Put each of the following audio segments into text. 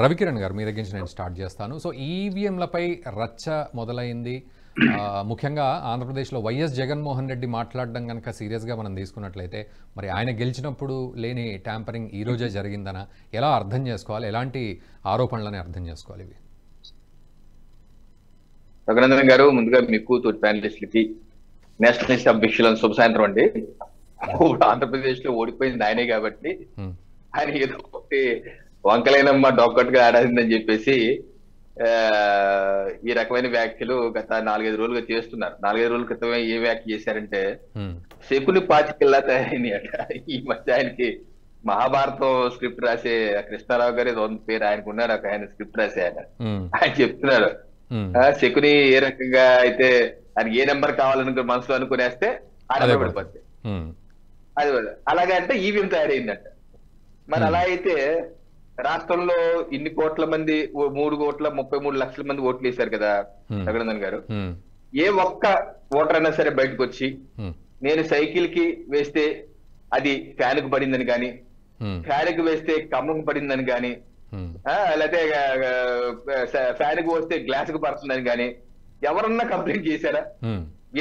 రవికిరణ్ గారు మీ దగ్గర నుంచి నేను స్టార్ట్ చేస్తాను. సో ఈవీఎంలపై రచ్చ మొదలైంది. ముఖ్యంగా ఆంధ్రప్రదేశ్లో వైఎస్ జగన్మోహన్ రెడ్డి మాట్లాడడం కనుక సీరియస్గా మనం తీసుకున్నట్లయితే మరి ఆయన గెలిచినప్పుడు లేని ట్యాంపరింగ్ ఈ రోజే జరిగిందనా ఎలా అర్థం చేసుకోవాలి? ఎలాంటి ఆరోపణలని అర్థం చేసుకోవాలి ఇవి? రఘునందన్ గారు, ముందుగా మీకు తోటి ప్యానలిస్టులకి నేషనలిస్ట్ అధ్యక్షులను శుభ సాయంత్రం అండి. ఆంధ్రప్రదేశ్ లో ఓడిపోయింది ఆయనే కాబట్టి ఆయన ఏదో ఒకటి వంకలైనమ్మ డొక్కట్టుగా ఆడాల్సిందని చెప్పేసి ఈ రకమైన వ్యాఖ్యలు గత 4-5 రోజులుగా చేస్తున్నారు. 4-5 రోజుల క్రితమే ఏ వ్యాఖ్య చేశారంటే శకుని పాచికల్లా తయారైంది అట. ఈ మధ్య ఆయనకి మహాభారతం స్క్రిప్ట్ రాసే కృష్ణారావు గారి పేరు ఆయనకు ఉన్నారు. ఆయన స్క్రిప్ట్ రాసే ఆయన చెప్తున్నాడు శకుని ఏ రకంగా అయితే ఆయనకి ఏ నెంబర్ కావాలని మనసులో అనుకునేస్తే ఆ నెంబర్ పడిపోద్ది. అది అలాగే అంటే ఈవీఎం తయారైందంట. మరి అలా అయితే రాష్ట్రంలో ఇన్ని కోట్ల మంది 3,33,00,000 మంది ఓట్లు వేశారు కదా రఘునందన్ గారు. ఏ ఒక్క ఓటర్ అయినా సరే బయటకు వచ్చి నేను సైకిల్ కి వేస్తే అది ఫ్యాన్ కు పడిందని గాని, ఫ్యాన్ కి వేస్తే కమ్మకు పడిందని గాని, లేకపోతే ఫ్యాన్ కు వస్తే గ్లాస్ కు పడుతుందని గాని ఎవరన్నా కంప్లైంట్ చేశారా?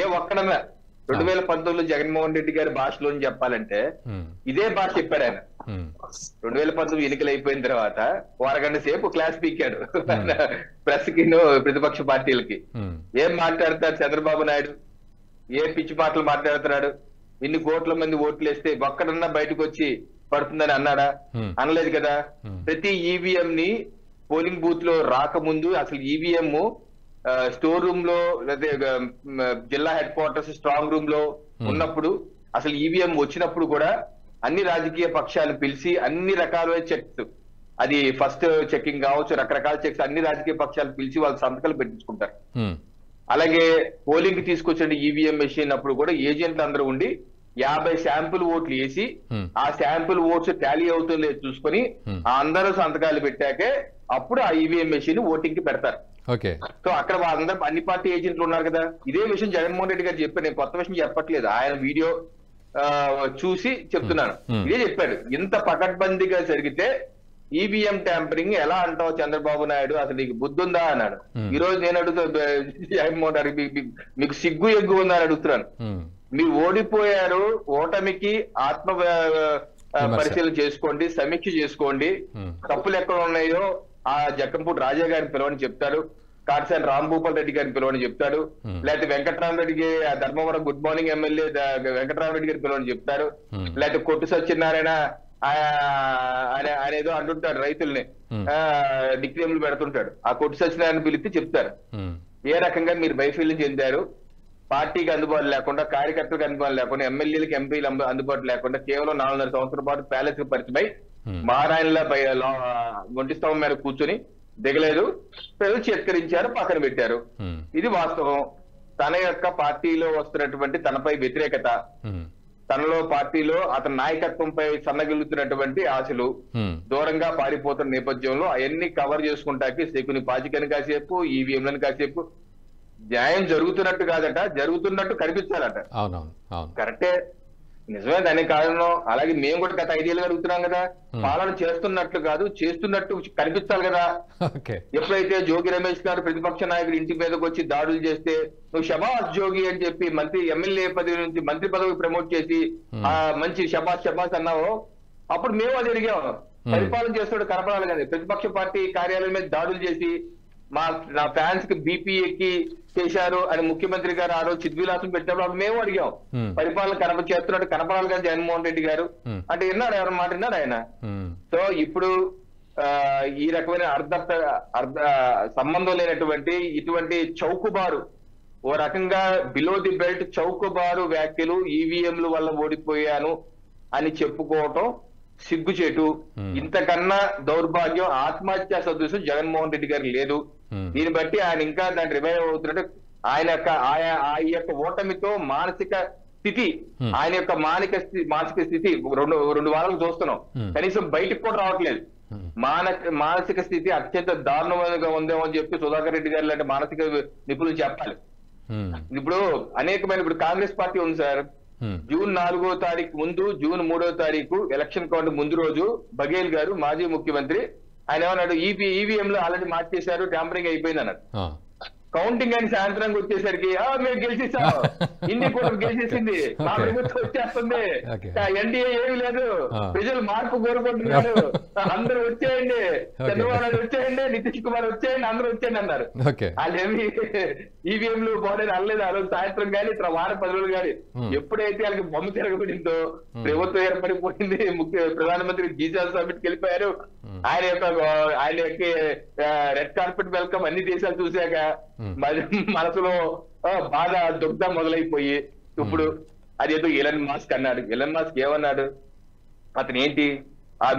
ఏ ఒక్కడన్నా 2019లో జగన్మోహన్ రెడ్డి గారి భాషలో చెప్పాలంటే ఇదే భాష చెప్పాడు ఆయన. 2019 ఎన్నికలు అయిపోయిన తర్వాత అరగంట సేపు క్లాస్ పీకాడు ప్రెస్ కి, ప్రతిపక్ష పార్టీలకి. ఏం మాట్లాడతాడు చంద్రబాబు నాయుడు? ఏ పిచ్చి మాటలు మాట్లాడుతున్నాడు? ఇన్ని కోట్ల మంది ఓట్లు వేస్తే ఒక్కడన్నా బయటకు వచ్చి పడుతుందని అన్నాడా? అనలేదు కదా. ప్రతి ఈవీఎం ని పోలింగ్ బూత్ లో రాకముందు అసలు ఈవీఎం స్టోర్ రూమ్ లో లేదా జిల్లా హెడ్ క్వార్టర్స్ స్ట్రాంగ్ రూమ్ లో ఉన్నప్పుడు అసలు ఈవీఎం వచ్చినప్పుడు కూడా అన్ని రాజకీయ పక్షాలు పిలిచి అన్ని రకాలైన చెక్స్, అది ఫస్ట్ చెకింగ్ కావచ్చు, రకరకాల చెక్స్ అన్ని రాజకీయ పక్షాలు పిలిచి వాళ్ళు సంతకాలు పెట్టించుకుంటారు. అలాగే పోలింగ్ కి తీసుకొచ్చిన ఈవీఎం మెషిన్ అప్పుడు కూడా ఏజెంట్లు అందరూ ఉండి 50 శాంపుల్ ఓట్లు వేసి ఆ శాంపుల్ ఓట్స్ టాలీ అవుతుందో చూసుకొని అందరూ సంతకాలు పెట్టాకే అప్పుడు ఆ ఈవీఎం మెషిన్ ఓటింగ్ కి పెడతారు. సో అక్కడ వాళ్ళందరూ అన్ని పార్టీ ఏజెంట్లు ఉన్నారు కదా. ఇదే విషయం జగన్మోహన్ రెడ్డి గారు చెప్పారు. నేను కొత్త విషయం చెప్పట్లేదు, ఆయన వీడియో చూసి చెప్తున్నాను. ఇదే చెప్పాడు. ఇంత పకడ్బందీగా జరిగితే ఈవీఎం ట్యాంపరింగ్ ఎలా అంటావు చంద్రబాబు నాయుడు? అసలు నీకు బుద్ధి ఉందా అన్నాడు. ఈ రోజు నేను అడుగుతా జగన్మోహన్ రెడ్డి మీకు సిగ్గు ఎగ్గు ఉందా అని అడుగుతున్నాను. మీరు ఓడిపోయారు, ఓటమికి ఆత్మ పరిశీలన చేసుకోండి, సమీక్ష చేసుకోండి. తప్పులు ఎక్కడ ఉన్నాయో ఆ జక్కంపూడి రాజా గారిని పిలవని చెప్తాడు, కాటసాని రాంభూపాల్ రెడ్డి గారిని పిలవని చెప్తాడు, లేకపోతే వెంకటరామరెడ్డికి Dharmavaram good morning MLA Venkataramareddy గారిని పిలవని చెప్తారు, లేకపోతే కొట్టు సత్యనారాయణ ఆయన ఏదో అంటుంటాడు రైతుల్ని నిక్నేమ్లు పెడుతుంటాడు. ఆ కొట్టు సత్యనారాయణ పిలిస్తే చెప్తారు ఏ రకంగా మీరు వైఫల్యం చెందారు. పార్టీకి అందుబాటు లేకుండా, కార్యకర్తలకు అందుబాటు లేకుండా, ఎమ్మెల్యేలకు ఎంపీలు అందుబాటు లేకుండా కేవలం 4.5 సంవత్సరాల పాటు ప్యాలెస్ కు పరిచయమై మహారాయణలా ఒంటి స్తంభం మీద కూర్చొని దిగలేదు. ప్రజలు చేత్కరించారు, పక్కన పెట్టారు. ఇది వాస్తవం. తన యొక్క పార్టీలో వస్తున్నటువంటి తనపై వ్యతిరేకత, తనలో పార్టీలో అతని నాయకత్వంపై సన్నగిల్లుతున్నటువంటి ఆశలు, దూరంగా పారిపోతున్న నేపథ్యంలో అవన్నీ కవర్ చేసుకుంటాకి శకుని పాచికని కాసేపు, ఈవీఎంలను కాసేపు న్యాయం జరుగుతున్నట్టు కాదట, జరుగుతున్నట్టు కనిపించాలట. కరెక్టే, నిజమే, దానికి కారణం. అలాగే మేము కూడా గత 5 ఏళ్ళుగా అడుగుతున్నాం కదా, పాలన చేస్తున్నట్లు కాదు చేస్తున్నట్టు కనిపించాలి కదా. ఎప్పుడైతే జోగి రమేష్ గారు ప్రతిపక్ష నాయకుడు ఇంటి మీదకి వచ్చి దాడులు చేస్తే నువ్వు శబాష్ జోగి అని చెప్పి ఎమ్మెల్యే పదవి నుంచి మంత్రి పదవి ప్రమోట్ చేసి మంచి శబాష్ అన్నావో, అప్పుడు మేము అది అడిగాము. పరిపాలన చేస్తున్నాడు కనపడాలి కదా. ప్రతిపక్ష పార్టీ కార్యాలయం మీద దాడులు చేసి నా ఫ్యాన్స్ కి బీపీ ఎక్కి చేశారు అని ముఖ్యమంత్రి గారు ఆ రోజు చిద్విలాసం పెట్టినప్పుడు అప్పుడు మేము అడిగాం. పరిపాలన చేస్తున్నట్టు కనపడాలి కదా జగన్మోహన్ రెడ్డి గారు అంటే విన్నాడు, ఎవరి మాట విన్నాడు ఆయన. సో ఇప్పుడు ఈ రకమైన అర్ధ సంబంధం లేనటువంటి ఇటువంటి చౌకుబారు, ఓ రకంగా బిలో ది బెల్ట్ చౌకుబారు వ్యాఖ్యలు, ఈవీఎంల వల్ల ఓడిపోయాను అని చెప్పుకోవటం సిగ్గుచేటు. ఇంతకన్నా దౌర్భాగ్యం, ఆత్మహత్యా సదృశం జగన్మోహన్ రెడ్డి గారికి లేదు. దీన్ని బట్టి ఆయన ఇంకా దాన్ని రిమైవ్ అవుతున్నట్టు ఆయన యొక్క ఓటమితో మానసిక స్థితి, ఆయన యొక్క మానసిక స్థితి 2 వారాలు చూస్తున్నాం, కనీసం బయటకు కూడా రావట్లేదు. మానసిక స్థితి అత్యంత దారుణంగా ఉందేమో అని చెప్పి సుధాకర్ రెడ్డి గారు లాంటి మానసిక నిపుణులు చెప్పాలి. ఇప్పుడు ఇప్పుడు కాంగ్రెస్ పార్టీ ఉంది సార్. జూన్ 4వ తారీఖు ముందు, జూన్ 3వ తారీఖు ఎలక్షన్ కౌంట్ ముందు రోజు బఘేల్ గారు మాజీ ముఖ్యమంత్రి ఆయన ఏమన్నాడు, ఈవీఎం లో ఆల్రెడీ మార్చేశారు, ట్యాంపరింగ్ అయిపోయింది అన్నాడు. కౌంటింగ్ అని సాయంత్రానికి వచ్చేసరికి మేము గెలిచేసాం, హిందీ కూడా గెలిచేసింది, మా ప్రభుత్వం వచ్చేస్తుంది, ఎన్డీఏ ఏమీ లేదు, ప్రజలు మార్పు కోరుకుంటున్నారు, అందరూ వచ్చేయండి, చంద్రబాబు నాయుడు వచ్చేయండి, నితీష్ కుమార్ వచ్చేయండి, అందరూ వచ్చేయండి అన్నారు. వాళ్ళేమి ఈవీఎంలు పోలేదు అనలేదు. ఆ రోజు సాయంత్రం కానీ వారం 10 రోజులు కానీ ఎప్పుడైతే వాళ్ళకి బొమ్మ తిరగబడిందో, ప్రభుత్వం ఏర్పడిపోయింది, ప్రధానమంత్రి జీజాస్ సమిట్కి వెళ్ళిపోయారు. ఆయన యొక్క రెడ్ కార్పెట్ వెల్కమ్ అన్ని దేశాలు చూశాక మనసులో బాధ దుగ్ధ మొదలైపోయి ఇప్పుడు అదేదో ఎలన్ మాస్క్ అన్నాడు. ఎలన్ మాస్క్ ఏమన్నాడు, అతను ఏంటి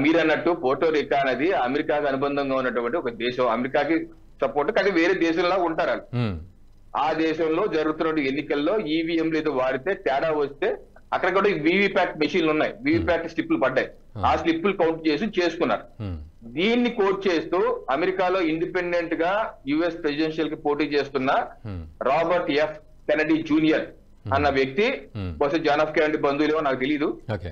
మీరు అన్నట్టు పోర్టోరికా అనేది అమెరికాకి అనుబంధంగా ఉన్నటువంటి ఒక దేశం, అమెరికాకి సపోర్ట్ కానీ వేరే దేశంలో ఉంటారు. ఆ దేశంలో జరుగుతున్న ఎన్నికల్లో ఈవీఎంలు ఏదో వాడితే తేడా వస్తే అక్కడ కూడా వీవీప్యాట్ మెషిన్లు ఉన్నాయి, వీవీప్యాట్ స్లిప్లు పడ్డాయి, ఆ స్లిప్లు కౌంట్ చేసి చేసుకున్నారు. దీన్ని కోట్ చేస్తూ అమెరికాలో ఇండిపెండెంట్ గా యుఎస్ ప్రెసిడెన్షియల్ కి పోటీ చేస్తున్న రాబర్ట్ ఎఫ్ కెనడీ జూనియర్ అన్న వ్యక్తి, బహుశా జాన్ ఎఫ్ కెనడీ బంధువులేమో నాకు తెలియదు,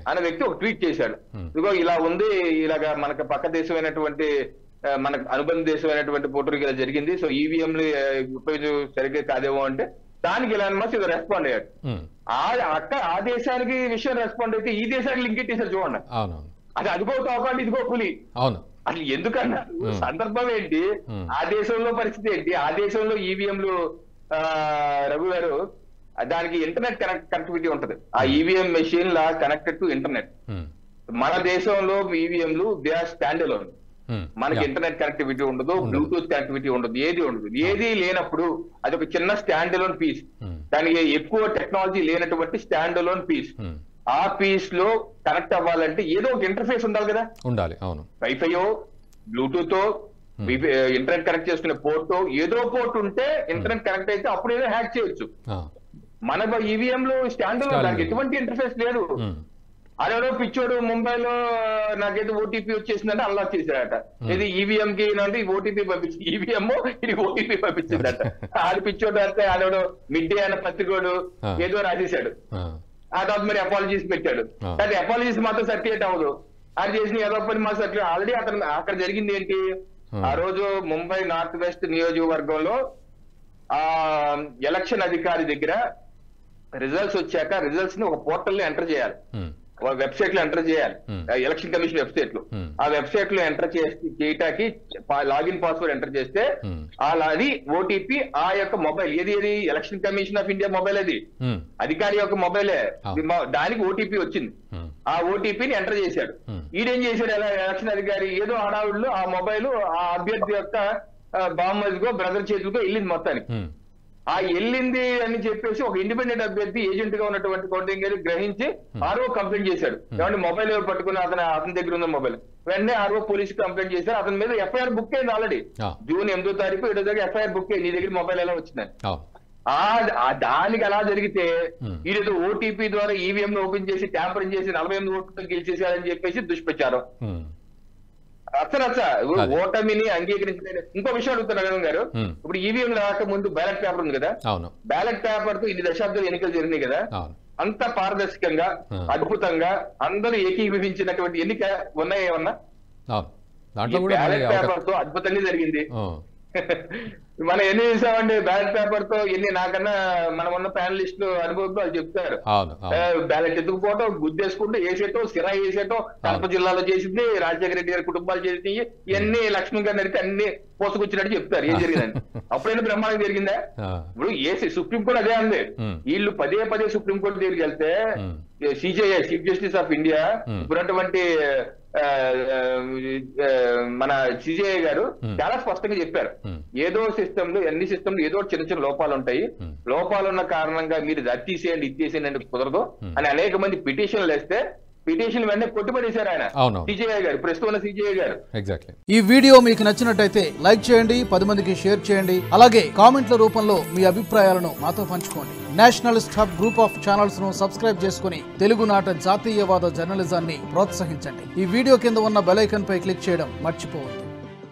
అన్న వ్యక్తి ఒక ట్వీట్ చేశాడు. ఇదిగో ఇలా ఉంది, ఇలాగా మనకు పక్క దేశమైనటువంటి మనకు అనుబంధ దేశమైనటువంటి పోర్టురికో ఇలా జరిగింది, సో ఈవీఎంలు ఉపయోగించ సరిగ్గా కాదేమో అంటే దానికి ఎలాన్ మస్క్ ఇది రెస్పాండ్ అయ్యాడు. ఆ దేశానికి విషయం రెస్పాండ్ అయితే ఈ దేశానికి లింక్ ఇట్టేసారు చూడండి. అది అదిగో తోకండి ఇదిగో పులి. అసలు ఎందుకన్నారు, సందర్భం ఏంటి, ఆ దేశంలో పరిస్థితి ఏంటి, ఆ దేశంలో ఈవీఎంలు రఘు గారు దానికి ఇంటర్నెట్ కనెక్టివిటీ ఉంటది. ఆ EVM machine law connected to internet. మన దేశంలో ఈవీఎంలు దే ఆర్ స్టాండ్ అలోన్, మనకి ఇంటర్నెట్ కనెక్టివిటీ ఉండదు, బ్లూటూత్ కనెక్టివిటీ ఉండదు, ఏది ఉండదు. ఏది లేనప్పుడు అది ఒక చిన్న స్టాండ్ అలోన్ పీస్, దానికి ఎక్కువ టెక్నాలజీ లేనటువంటి స్టాండ్ అలోన్ పీస్. ఆ పీస్ లో కనెక్ట్ అవ్వాలంటే ఏదో ఒక ఇంటర్ఫేస్ ఉండాలి కదా, ఉండాలి. అవును, వైఫైయో బ్లూటూత్ ఇంటర్నెట్ కనెక్ట్ చేసుకునే పోర్ట్, ఏదో పోర్ట్ ఉంటే ఇంటర్నెట్ కనెక్ట్ అయితే అప్పుడు ఏదో హ్యాక్ చేయొచ్చు. మన ఈవీఎం లో స్టాండ్ లో దానికి ఎటువంటి ఇంటర్ఫేస్ లేదు. అదేదో పిచ్చోడు ముంబైలో నాకైతే ఓటీపీ వచ్చేసిందంటే అన్లాక్ చేశాడట. ఇది ఈవీఎం కి ఓటీపీ పంపించింది, ఈవీఎం ఇది ఓటీపీ పంపించిందట. అది పిచ్చోడు అంటే అదేదో మిడ్ డే అన్న పత్రికోడు ఏదో రాసేశాడు. ఆ తర్వాత మరి అపాలజీస్ పెట్టాడు, అది అపాలజీస్ మాత్రం సర్టిఫికేట్ అవ్వదు. అది చేసిన ఏదో పని మాత్రం సర్టిఫికేట్. ఆల్రెడీ అతను అక్కడ జరిగింది ఏంటి, ఆ రోజు ముంబై నార్త్ వెస్ట్ నియోజకవర్గంలో ఆ ఎలక్షన్ అధికారి దగ్గర రిజల్ట్స్ వచ్చాక రిజల్ట్స్ ని ఒక పోర్టల్ లో ఎంటర్ చేయాలి, వెబ్సైట్ లో ఎంటర్ చేయాలి, ఎలక్షన్ కమిషన్ వెబ్సైట్ లో. ఆ వెబ్సైట్ లో ఎంటర్ చేయటానికి లాగిన్ పాస్వర్డ్ ఎంటర్ చేస్తే అది ఓటీపీ ఆ యొక్క మొబైల్ ఏది election commission of India mobile, అది అధికారి యొక్క మొబైలే, దానికి ఓటీపీ వచ్చింది. ఆ ఓటీపీని ఎంటర్ చేశాడు. ఈడేం చేశాడు, ఎలక్షన్ అధికారి ఏదో హడావుడిలో ఆ మొబైల్ ఆ అభ్యర్థి యొక్క బామ్మదిగో బ్రదర్ చేతులకో వెళ్ళింది మొత్తానికి. ఆ వెళ్ళింది అని చెప్పేసి ఒక ఇండిపెండెంట్ అభ్యర్థి ఏజెంట్ గా ఉన్నటువంటి కౌంటింగ్ గారు గ్రహించి ఆర్ఓ కంప్లైంట్ చేశాడు. ఏమంటే మొబైల్ ఎవరు పట్టుకుని అతని దగ్గర ఉన్న మొబైల్, వెంటనే ఆర్ఓ పోలీసు కంప్లైంట్ చేశారు. అతని మీద ఎఫ్ఐఆర్ బుక్ అయింది ఆల్రెడీ. జూన్ 8వ తారీఖు 7వ తారీఖు ఎఫ్ఐఆర్ బుక్ అయింది, నీ దగ్గర మొబైల్ ఎలా వచ్చిందని. దానికి అలా జరిగితే ఈరోజు ఓటీపీ ద్వారా ఈవీఎం ఓపెన్ చేసి ట్యాంపరింగ్ చేసి 48 ఓట్లతో గెలిచేశారని చెప్పేసి దుష్ప్రచారం. ఓటమిని అంగీకరించలేదు. ఇంకో విషయం అడుగుతున్నారు గారు, ఇప్పుడు ఈవీఎం రాక ముందు బ్యాలెట్ పేపర్ ఉంది కదా, బ్యాలెట్ పేపర్ తో 2 దశాబ్దాలు ఎన్నికలు జరిగినాయి కదా, అంత పారదర్శకంగా అద్భుతంగా అందరూ ఏకీభవించినటువంటి ఎన్నిక ఉన్నాయి ఏమన్నా? బ్యాలెట్ పేపర్ తో అద్భుతంగా జరిగింది. మనం ఎన్ని చూసామండి బ్యాలెట్ పేపర్ తో ఎన్ని, నాకన్నా మనం ఉన్న ప్యానలిస్టులు అనుభవంతో వాళ్ళు చెప్తారు. బ్యాలెట్ ఎత్తుకుపోవటం, గుద్దేసుకుంటూ వేసేటో, సిరా వేసేటో, కడప జిల్లాలో చేసింది, రాజశేఖర రెడ్డి గారి కుటుంబాలు చేసినాయి, ఇవన్నీ లక్ష్మణ్ గారిని అడిగితే అన్ని పోసుకొచ్చినట్టు చెప్తారు ఏం జరిగిందని. అప్పుడైనా బ్రహ్మాండం జరిగిందా? ఇప్పుడు సుప్రీంకోర్టు అదే ఉంది. వీళ్ళు పదే సుప్రీంకోర్టు దగ్గరికి వెళ్తే CJI chief justice of India ఇప్పుడున్నటువంటి మన సిజేఐ గారు చాలా స్పష్టంగా చెప్పారు, ఏదో సిస్టమ్ లో అన్ని సిస్టమ్ లో ఏదో చిన్న లోపాలు ఉంటాయి, లోపాలు ఉన్న కారణంగా మీరు అది తీసేయండి ఇది తీసేయండి అంటే కుదరదు అని అనేక మంది పిటిషన్లు వేస్తే పిటిషన్ వెంటనే కొట్టుబడేశారు ఆయన సిజేఐ గారు, ప్రస్తుతం ఉన్న సిజేఐ గారు. ఈ వీడియో మీకు నచ్చినట్టయితే లైక్ చేయండి, 10 మందికి షేర్ చేయండి, అలాగే కామెంట్ల రూపంలో మీ అభిప్రాయాలను మాతో పంచుకోండి. Nationalist hub group of channels ను సబ్స్క్రైబ్ చేసుకుని తెలుగునాట జాతీయవాద జర్నలిజాన్ని ప్రోత్సహించండి. ఈ వీడియో కింద ఉన్న బెల్ ఐకాన్ పై క్లిక్ చేయడం మర్చిపోవద్దు.